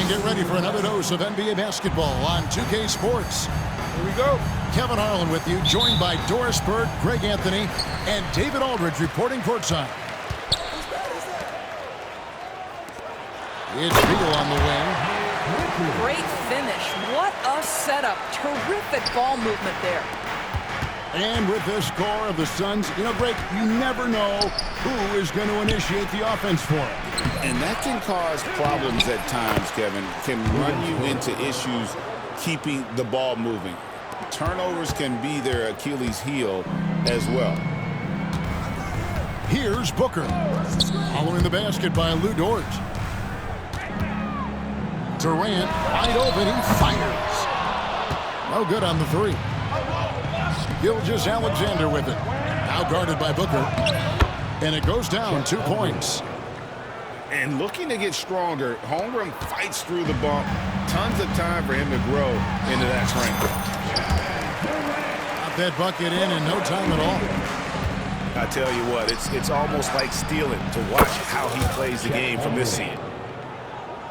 And get ready for another dose of NBA basketball on 2K Sports. Here we go. Kevin Harlan with you, joined by Doris Burke, Greg Anthony, and David Aldridge reporting courtside. It's Beal on the wing. Great finish. What a setup. Terrific ball movement there. And with the score of the Suns, Greg, you never know who is going to initiate the offense for it. And that can cause problems at times, Kevin. Can run you into issues keeping the ball moving. Turnovers can be their Achilles heel as well. Here's Booker. Following the basket by Lou Dort. Durant, wide open, he fires. No good on the three. Gilgeous-Alexander with it. Now guarded by Booker. And it goes down 2 points. And looking to get stronger, Holmgren fights through the bump. Tons of time for him to grow into that strength. Got that bucket in no time at all. I tell you what, it's almost like stealing to watch how he plays the game from this seat.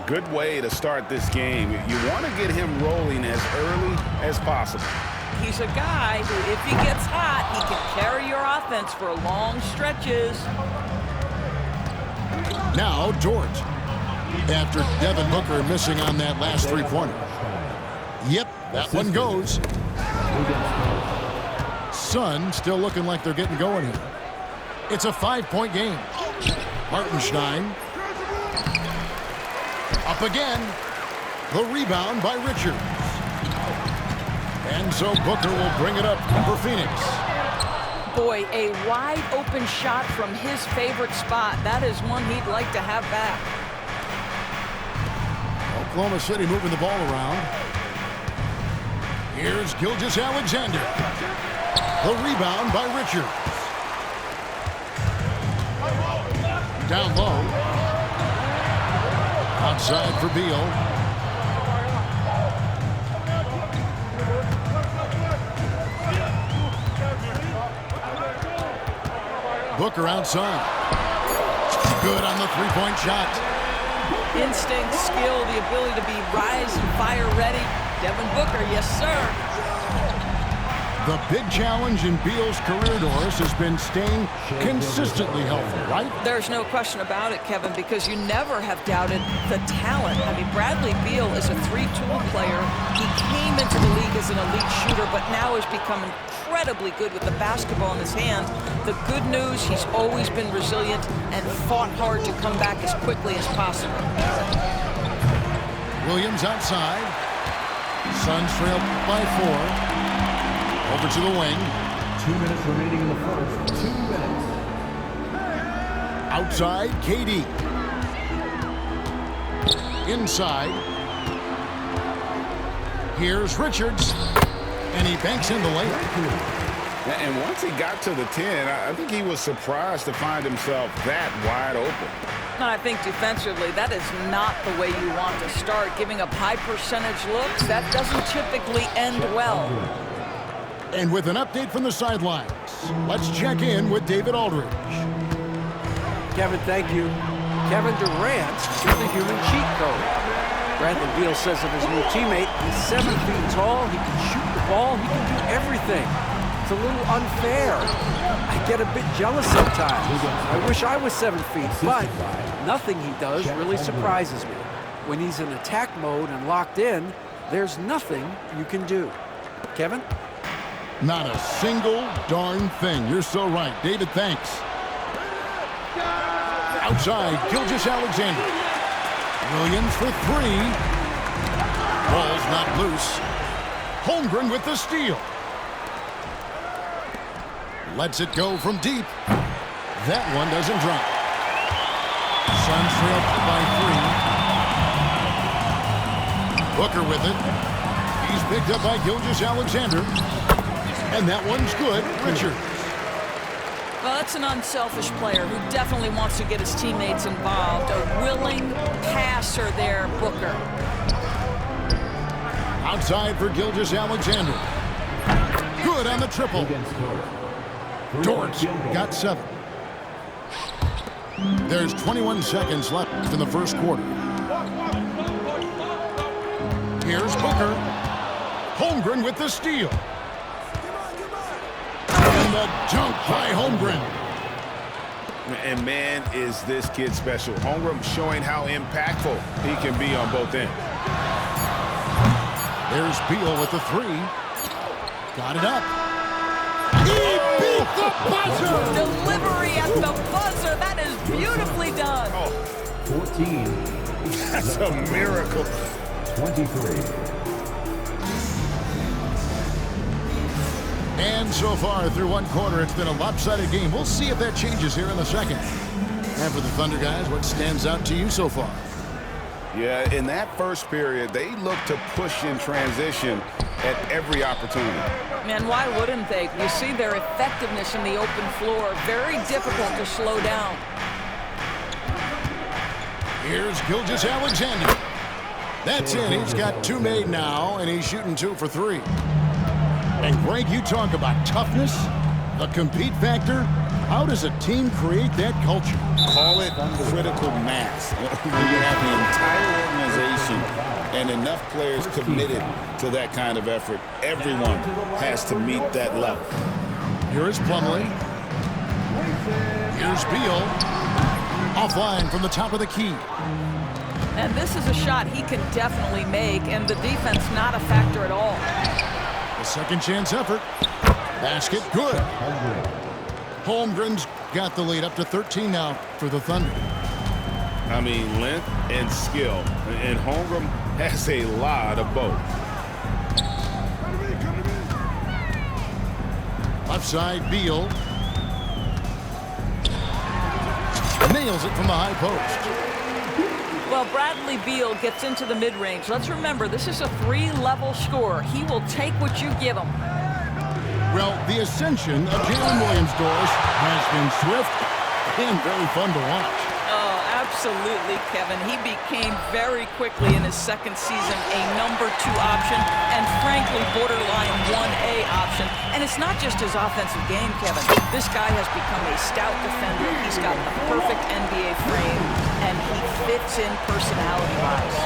Good way to start this game. You want to get him rolling as early as possible. He's a guy who, if he gets hot, he can carry your offense for long stretches. Now Dort. After Devin Booker missing on that last three-pointer. Yep, that one goes. Suns still looking like they're getting going here. It's a 5-point game. Hartenstein. Up again. The rebound by Richards. And so Booker will bring it up for Phoenix. Boy, a wide open shot from his favorite spot. That is one he'd like to have back. Oklahoma City moving the ball around. Here's Gilgeous-Alexander. The rebound by Richards. Down low. Outside for Beal. Booker outside. Good on the three-point shot. Instinct, skill, the ability to be rise and fire ready. Devin Booker, yes, sir. The big challenge in Beal's career, Doris, has been staying consistently healthy, right? There's no question about it, Kevin, because you never have doubted the talent. I mean, Bradley Beal is a three-tool player. He came into the league as an elite shooter, but now has become incredibly good with the basketball in his hand. The good news, he's always been resilient and fought hard to come back as quickly as possible. Williams outside. Suns trail by 4. Over to the wing. 2 minutes remaining in the first. 2 minutes. Outside, KD. Inside. Here's Richards. And he banks in the layup. And once he got to the 10, I think he was surprised to find himself that wide open. And I think defensively, that is not the way you want to start. Giving up high percentage looks, that doesn't typically end well. And with an update from the sidelines, let's check in with David Aldridge. Kevin, thank you. Kevin Durant is the human cheat code. Bradley Beal says of his new teammate, he's 7 feet tall, he can shoot the ball, he can do everything. It's a little unfair. I get a bit jealous sometimes. I wish I was 7 feet, but nothing he does really surprises me. When he's in attack mode and locked in, there's nothing you can do. Kevin? Not a single darn thing. You're so right. David, thanks. Outside, Gilgeous-Alexander. Williams for 3. Ball's not loose. Holmgren with the steal. Lets it go from deep. That one doesn't drop. Suns trail by 3. Booker with it. He's picked up by Gilgeous-Alexander. And that one's good. Richards. Well, that's an unselfish player who definitely wants to get his teammates involved. A willing passer there, Booker. Outside for Gilgeous-Alexander. Good on the triple. Dort got 7. There's 21 seconds left in the first quarter. Here's Booker. Holmgren with the steal. And the dunk by Holmgren. And man, is this kid special. Holmgren showing how impactful he can be on both ends. There's Beal with the three. Got it up. He beat the buzzer! Delivery at the buzzer. That is beautifully done. 14. That's a miracle. 23. And so far through one quarter, it's been a lopsided game. We'll see if that changes here in the second. And for the Thunder guys, what stands out to you so far? Yeah, in that first period, they looked to push in transition at every opportunity. Man, why wouldn't they? You see their effectiveness in the open floor. Very difficult to slow down. Here's Gilgeous-Alexander. That's in. He's got two made now, and he's shooting 2 for 3. And Greg, you talk about toughness, the compete factor. How does a team create that culture? Call it critical mass. When you have the entire organization and enough players committed to that kind of effort, everyone has to meet that level. Here's Plumlee. Here's Beal. Offline from the top of the key. And this is a shot he can definitely make, and the defense not a factor at all. The second chance effort. Basket good. Holmgren's got the lead up to 13 now for the Thunder. I mean, length and skill. And Holmgren has a lot of both. Left side, Beal. Nails it from the high post. Well, Bradley Beal gets into the mid-range. Let's remember, this is a 3-level scorer. He will take what you give him. Well, the ascension of Jalen Williams-Dort has been swift and very fun to watch. Oh, absolutely, Kevin. He became very quickly in his second season a number 2 option and, frankly, borderline 1A option. And it's not just his offensive game, Kevin. This guy has become a stout defender. He's got the perfect NBA frame, and he fits in personality-wise.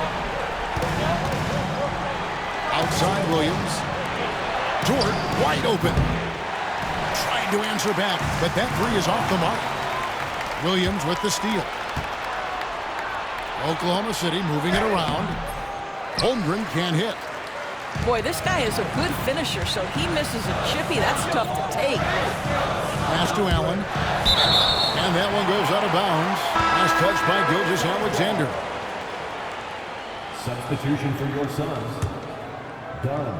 Outside Williams. Dort wide open. Trying to answer back, but that three is off the mark. Williams with the steal. Oklahoma City moving it around. Holmgren can't hit. Boy, this guy is a good finisher, so he misses a chippy. That's tough to take. Pass to Allen. And that one goes out of bounds. Last touch by Gilgeous-Alexander. Substitution for your Suns. Done.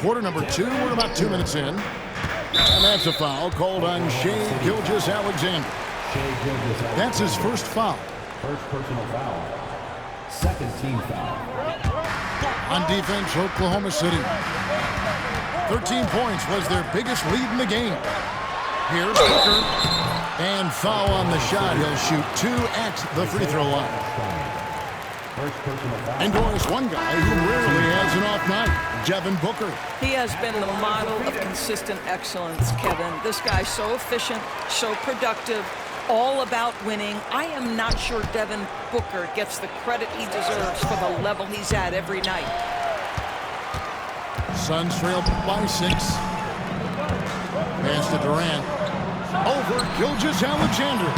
Quarter number 2, we're about 2 minutes in. And that's a foul called on Shai Gilgeous-Alexander. That's his first foul. First personal foul. Second team foul. On defense, Oklahoma City. 13 points was their biggest lead in the game. Here's Booker. And foul on the shot. He'll shoot 2 at the free throw line. First personal foul. And Doris, one guy who rarely has an off night, Devin Booker. He has been the model of consistent excellence, Kevin. This guy's so efficient, so productive, all about winning. I am not sure Devin Booker gets the credit he deserves for the level he's at every night. Suns trail by 6. Pass to Durant. Over Gilgeous-Alexander.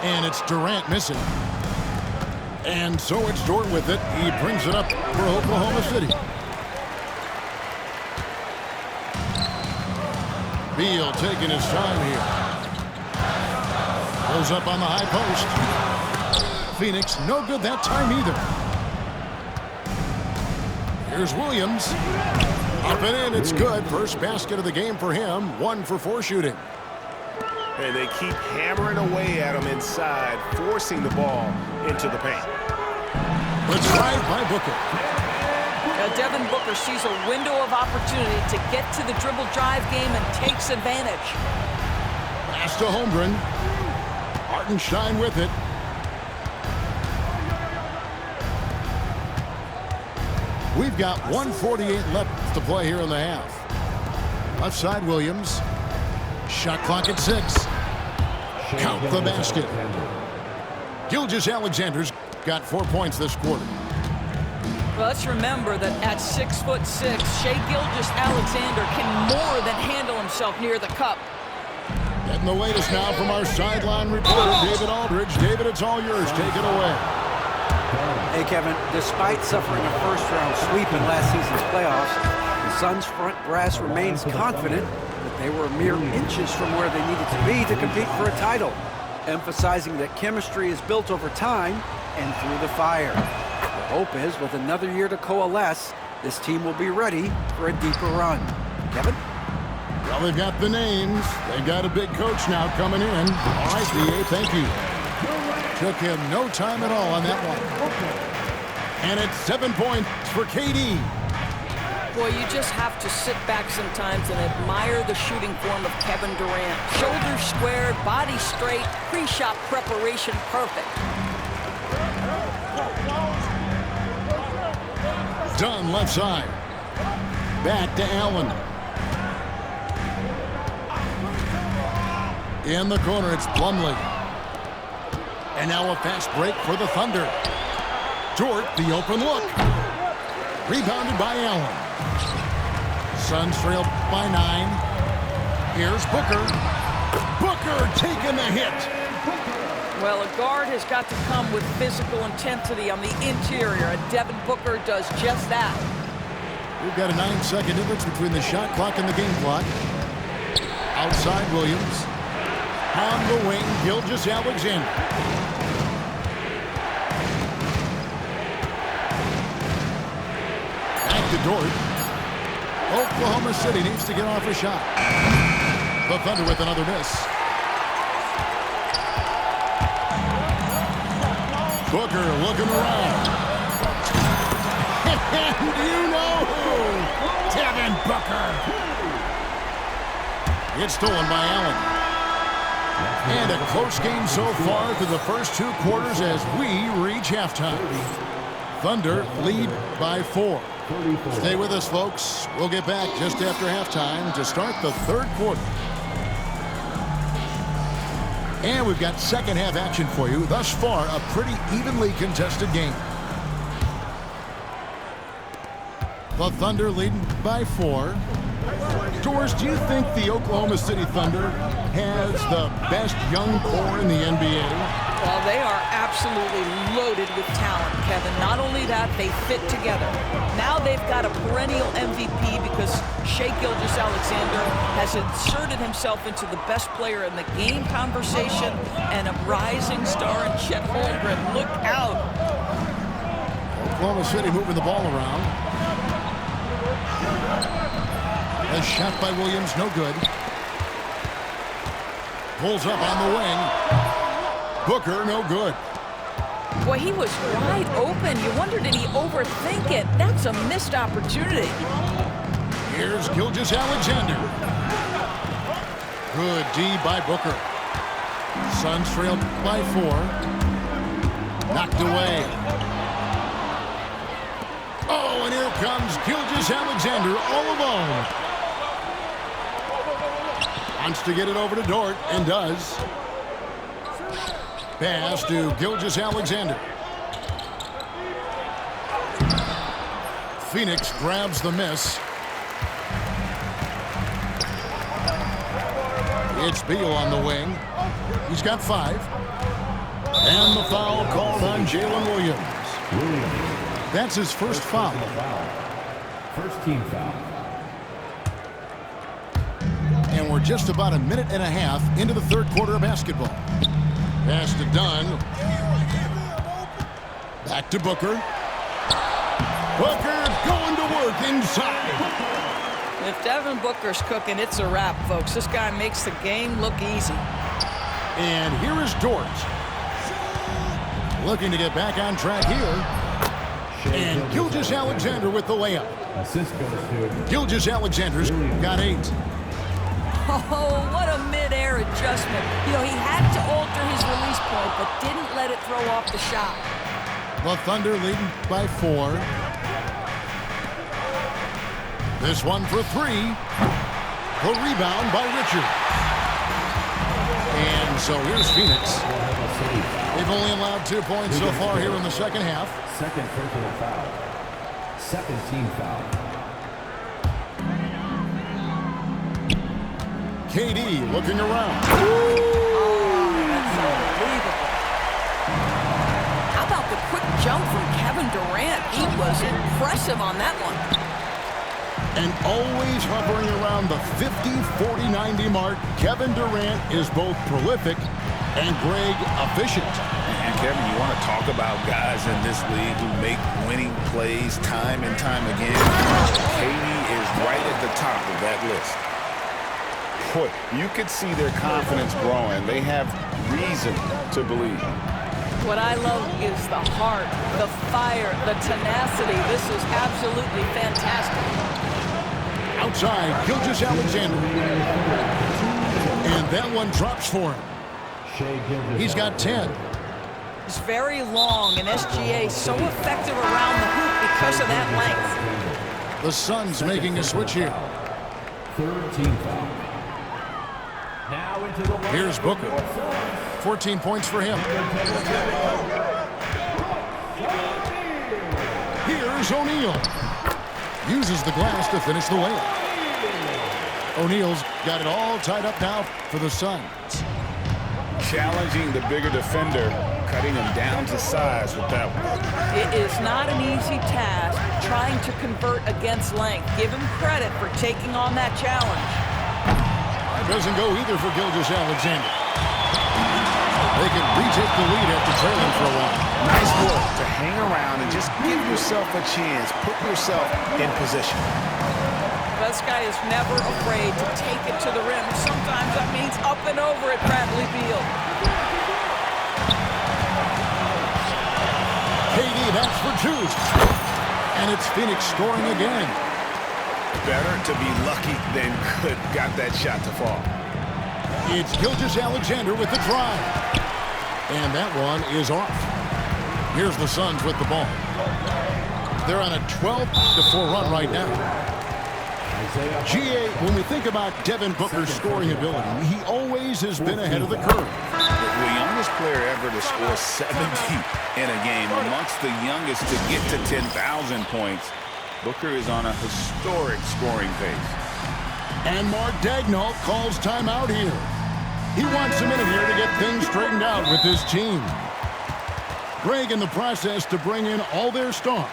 And it's Durant missing. And so it's Dort with it. He brings it up for Oklahoma City. Beal taking his time here. Goes up on the high post. Phoenix, no good that time either. Here's Williams. Up and in, it's good. First basket of the game for him. 1 for 4 shooting. And they keep hammering away at him inside, forcing the ball into the paint. Let's drive by Booker. Devin Booker sees a window of opportunity to get to the dribble drive game and takes advantage. Pass to Holmgren. Hartenstein with it. We've got 1:48 left to play here in the half. Left side, Williams. Shot clock at 6. Count the basket. Gilgeous-Alexander's got 4 points this quarter. Well, let's remember that at 6'6", Shai Gilgeous-Alexander can more than handle himself near the cup. Getting the latest now from our sideline reporter, David Aldridge. David, it's all yours. Take it away. Hey, Kevin, despite suffering a first-round sweep in last season's playoffs, the Suns' front brass remains confident that they were mere inches from where they needed to be to compete for a title, emphasizing that chemistry is built over time and through the fire. The hope is, with another year to coalesce, this team will be ready for a deeper run. Kevin? Well, they've got the names. They've got a big coach now coming in. All right, B.A., thank you. Took him no time at all on that one. And it's 7 points for KD. Boy, you just have to sit back sometimes and admire the shooting form of Kevin Durant. Shoulders squared, body straight, pre-shot preparation perfect. Dunn left side. Back to Allen. In the corner, it's Plumlee. And now a fast break for the Thunder. Dort, the open look. Rebounded by Allen. Suns trail by 9. Here's Booker. Booker taking the hit. Well, a guard has got to come with physical intensity on the interior, and Devin Booker does just that. We've got a 9-second difference between the shot clock and the game clock. Outside Williams. On the wing, Gilgeous-Alexander. Back to Dort. Oklahoma City needs to get off a shot. The Thunder with another miss. Booker looking around. And you know who? Devin Booker. It's stolen by Allen. And a close game so far through the first 2 quarters as we reach halftime. Thunder lead by 4. Stay with us, folks. We'll get back just after halftime to start the 3rd quarter. And we've got second half action for you. Thus far, a pretty evenly contested game. The Thunder leading by 4. Doris, do you think the Oklahoma City Thunder has the best young core in the NBA? Well, they are absolutely loaded with talent, Kevin. Not only that, they fit together. Now they've got a perennial MVP because Shai Gilgeous-Alexander has inserted himself into the best player in the game conversation and a rising star in Chet Holmgren. Look out. Oklahoma City moving the ball around. A shot by Williams, no good. Pulls up on the wing. Booker, no good. Boy, he was wide open. You wonder, did he overthink it? That's a missed opportunity. Here's Gilgeous-Alexander. Good D by Booker. Suns trailed by 4. Knocked away. Oh, and here comes Gilgeous-Alexander all alone. Wants to get it over to Dort, and does. Pass to Gilgeous-Alexander. Phoenix grabs the miss. It's Beal on the wing. He's got 5. And the foul called on Jalen Williams. That's his first foul. First team foul. And we're just about a minute and a half into the 3rd quarter of basketball. Pass to Dunn. Back to Booker. Booker going to work inside. If Devin Booker's cooking, it's a wrap, folks. This guy makes the game look easy. And here is Dort. Looking to get back on track here. And Gilgeous-Alexander with the layup. Assist goes to Gilgeous-Alexander's got 8. Oh, what a mid-air adjustment. You know, he had to alter his release point, but didn't let it throw off the shot. The Thunder leading by 4. This one for 3. The rebound by Richard. And so here's Phoenix. They've only allowed 2 points so far here in the second half. second personal foul. Second team foul. KD looking around. That's unbelievable. How about the quick jump from Kevin Durant? He was impressive on that one. And always hovering around the 50, 40, 90 mark, Kevin Durant is both prolific and Greg efficient. And Kevin, you want to talk about guys in this league who make winning plays time and time again? KD is right at the top of that list. Boy, you could see their confidence growing. They have reason to believe. What I love is the heart, the fire, the tenacity. This is absolutely fantastic. Outside, Gilgeous-Alexander. And that one drops for him. He's got 10. It's very long, and SGA so effective around the hoop because of that length. The Suns making a switch here. Third team foul. Now into the Here's Booker. 14 points for him. Here's O'Neal. Uses the glass to finish the layup. O'Neal's got it all tied up now for the Suns. Challenging the bigger defender, cutting him down to size with that one. It is not an easy task trying to convert against length. Give him credit for taking on that challenge. Doesn't go either for Gilgeous-Alexander. They can retake the lead after trailing for a while. Nice work to hang around and just give yourself a chance. Put yourself in position. This guy is never afraid to take it to the rim. Sometimes that means up and over at Bradley Beal. KD, that's for two. And it's Phoenix scoring again. Better to be lucky than good. Got that shot to fall. It's Gilgeous-Alexander with the drive. And that one is off. Here's the Suns with the ball. They're on a 12-4 run right now. GA, when we think about Devin Booker's scoring ability, he always has been ahead of the curve. The youngest player ever to score 70 in a game, amongst the youngest to get to 10,000 points. Booker is on a historic scoring pace. And Mark Daigneault calls timeout here. He wants a minute here to get things straightened out with this team. Greg in the process to bring in all their stars.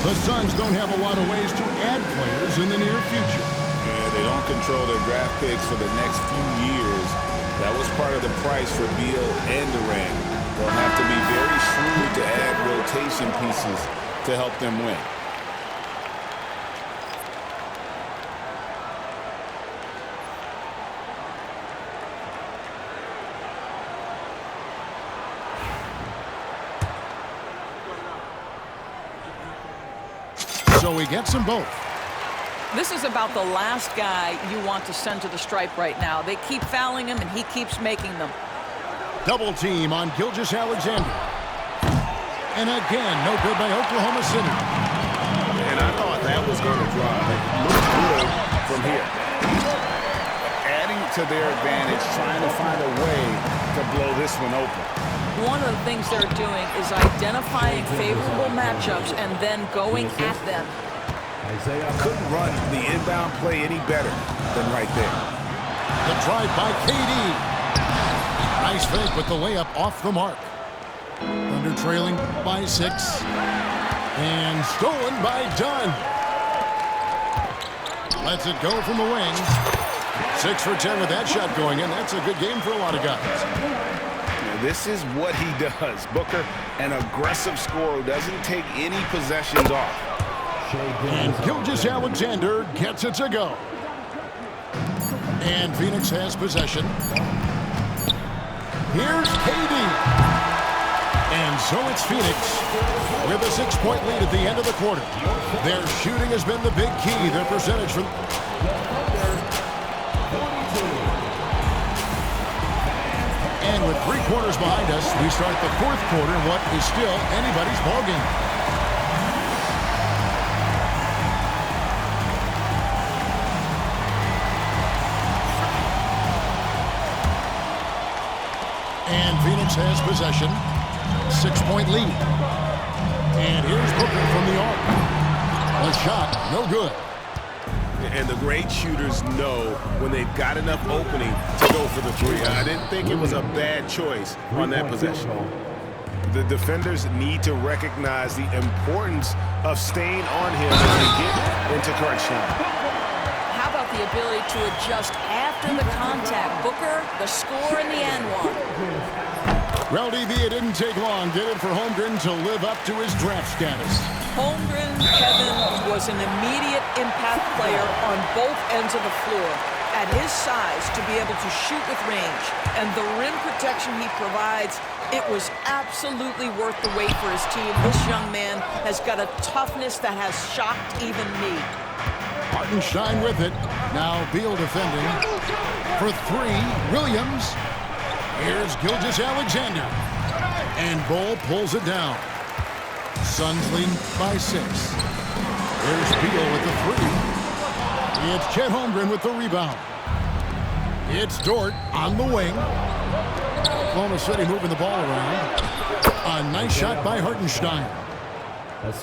The Suns don't have a lot of ways to add players in the near future. Yeah, they don't control their draft picks for the next few years. That was part of the price for Beal and Durant. They'll have to be very shrewd to add rotation pieces to help them win. So he gets them both. This is about the last guy you want to send to the stripe right now. They keep fouling him, and he keeps making them. Double team on Gilgeous-Alexander. And again, no good by Oklahoma City. And I thought that was going to drop. It looked good from here. Adding to their advantage, trying to find a way to blow this one open. One of the things they're doing is identifying favorable matchups and then going at them. Couldn't run the inbound play any better than right there. The drive by KD. Nice fake with the layup off the mark. Thunder trailing by 6. And stolen by Dunn. Lets it go from the wing. 6 for 10 with that shot going in. That's a good game for a lot of guys. This is what he does. Booker, an aggressive scorer who doesn't take any possessions off. And Gilgeous-Alexander gets it to go. And Phoenix has possession. Here's KD. And so it's Phoenix with a 6-point lead at the end of the quarter. Their shooting has been the big key. Their percentage from... And with 3 quarters behind us, we start the 4th quarter in what is still anybody's ballgame. And Phoenix has possession. 6-point lead. And here's Booker from the arc. The shot, no good. And the great shooters know when they've got enough opening to go for the three. I didn't think it was a bad choice on that possession. The defenders need to recognize the importance of staying on him as they get into crunch time. How about the ability to adjust after the contact? Booker, the score in the and one. Well, DB, it didn't take long, did it, for Holmgren to live up to his draft status? Holmgren, Kevin, was an immediate impact player on both ends of the floor. At his size, to be able to shoot with range and the rim protection he provides, it was absolutely worth the wait for his team. This young man has got a toughness that has shocked even me. Hartenstein with it. Now Beal defending. For three, Williams. Here's Gilgeous-Alexander. And Bol pulls it down. Suns leading by 6. There's Beal with the three. It's Chet Holmgren with the rebound. It's Dort on the wing. Oklahoma City moving the ball around. A nice shot by Hartenstein.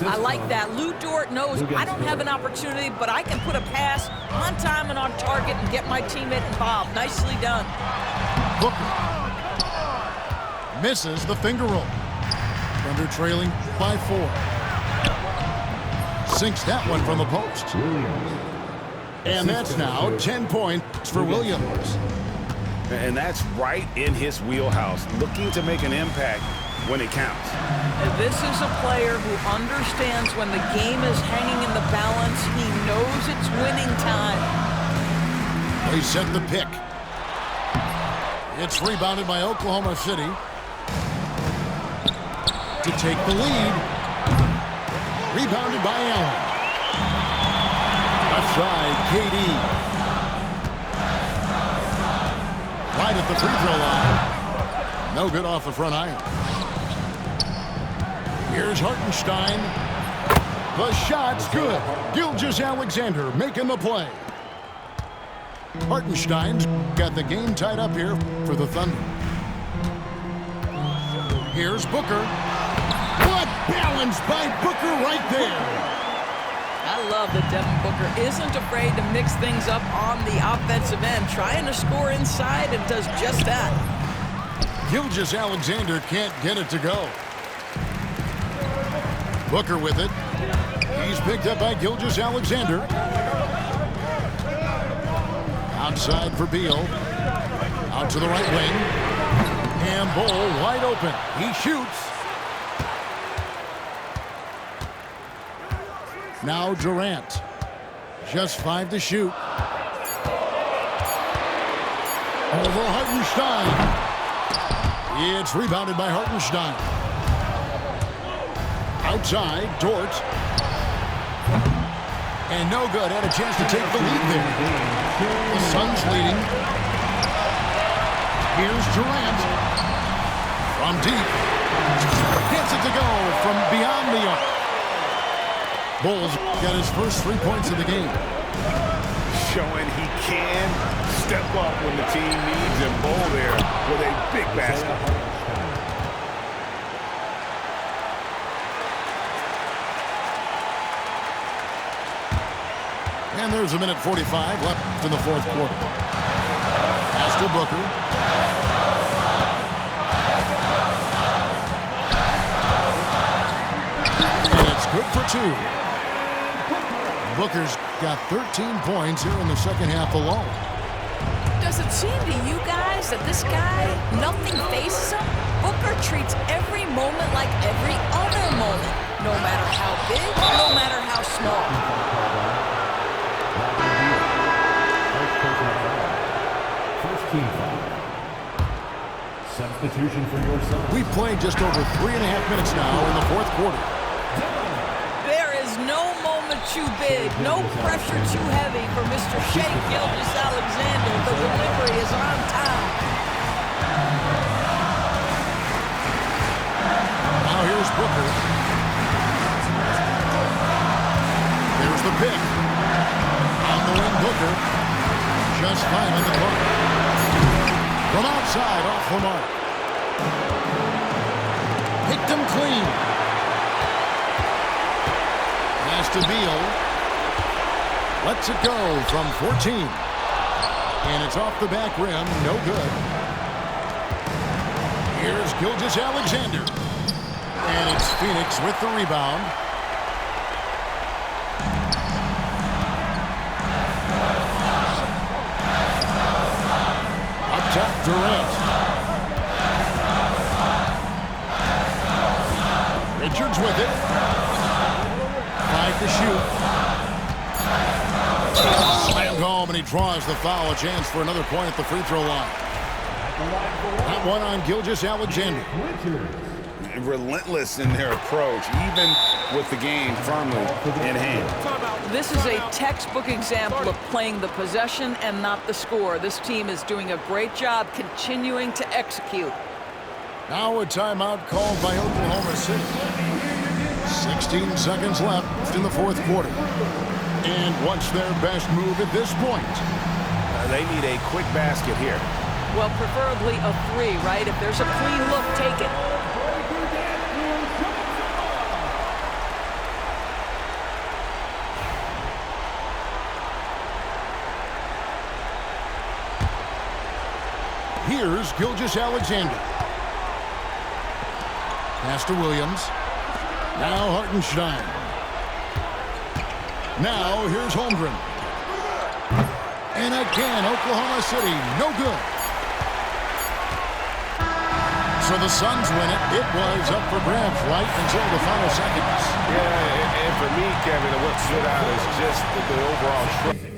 I like that. Lou Dort knows I don't have an opportunity, but I can put a pass on time and on target and get my teammate involved. Nicely done. Booker misses the finger roll. Thunder trailing by 4. Sinks that one from the post. And that's now 10 points for Williams. And that's right in his wheelhouse, looking to make an impact when it counts. This is a player who understands when the game is hanging in the balance. He knows it's winning time. They set the pick. It's rebounded by Oklahoma City to take the lead. Rebounded by Allen. Left side, KD. Right at the free throw line. No good off the front iron. Here's Hartenstein. The shot's good. Gilgeous-Alexander making the play. Hartenstein's got the game tied up here for the Thunder. Here's Booker. What balance by Booker right there. I love that Devin Booker isn't afraid to mix things up on the offensive end, trying to score inside and does just that. Gilgeous-Alexander can't get it to go. Booker with it. He's picked up by Gilgeous-Alexander. Outside for Beal. Out to the right wing. And Bol wide open. He shoots. Now Durant. Just 5 to shoot. Over Hartenstein. It's rebounded by Hartenstein. Outside, Dort. And no good. Had a chance to take the lead there. The Suns leading. Here's Durant. From deep. Gets it to go from beyond the arc. Bol's got his first 3 points of the game. Showing he can step up when the team needs him. Bol there with a big basket. And there's a minute 45 left in the fourth quarter. Pass to Booker. And it's good for 2. Booker's got 13 points here in the second half alone. Does it seem to you guys that this guy, nothing phases him? Booker treats every moment like every other moment, no matter how big, no matter how small. First team foul. Substitution for your son. We've played just over 3.5 minutes now in the fourth quarter. There is no moment too big, no pressure too heavy for Mr. Shai Gilgeous-Alexander. The delivery is on time. Now here's Booker. There's the pick. On the wing, Booker. Just 5 on the clock. From outside, off the mark. Picked him clean. Pass pass to Beal. Lets it go from 14. And it's off the back rim. No good. Here's Gilgeous-Alexander. And it's Phoenix with the rebound. Up top, Durant. Richards with it. 5 to shoot. Slammed home, and he draws the foul. A chance for another point at the free throw line. That one on Gilgeous-Alexander. Relentless in their approach, even with the game firmly in hand. This is a textbook example of playing the possession and not the score. This team is doing a great job continuing to execute. Now a timeout called by Oklahoma City. 16 seconds left in the fourth quarter. And what's their best move at this point? They need a quick basket here. Well, preferably a 3, right? If there's a clean look, take it. Here's Gilgeous-Alexander. Pass to Williams. Now Hartenstein. Now here's Holmgren. And again, Oklahoma City, no good. So the Suns win it. It was up for grabs right until the final seconds. Yeah, and for me, Kevin, what stood out is just the overall